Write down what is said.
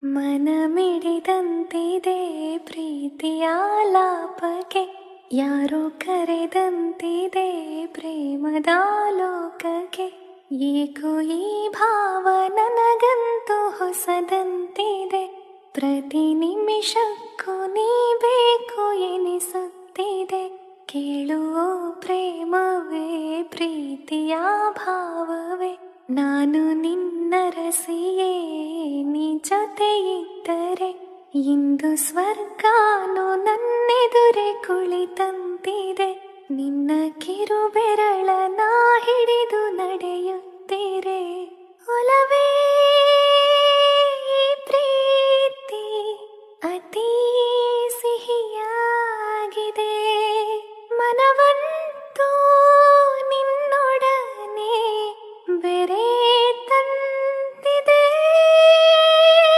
ಮನಮಿಡಿದಂತಿದೆ ಪ್ರೀತಿಯ ಲಾಪಕ್ಕೆ, ಯಾರೋ ಕರೆದಂತಿದೆ ಪ್ರೇಮದ ಲೋಕಕ್ಕೆ. ಏಕೋ ಈ ಭಾವ ನನಗಂತೂ ಹೊಸದಂತಿದೆ, ಪ್ರತಿ ನಿಮಿಷಕ್ಕೂ ನೀ ಬೇಕು ಎನಿಸುತ್ತಿದೆ. ಕೇಳುವ ಪ್ರೇಮವೇ ಪ್ರೀತಿಯ ಭಾವವೇ, ನಾನು ನಿನ್ನ ರಸಿಯೇ ನೀ ಜೊತೆ ಇದ್ದರೆ, ಇಂದು ಸ್ವರ್ಗಾನು ನನ್ನೆದುರೆ ಕುಳಿತಂತಿದೆ. ನಿನ್ನ ಕಿರುಬೆರಳ ನಾ ಹಿಡಿದು ನಡೆಯುತ್ತೀರೆ ಒಲವೇ.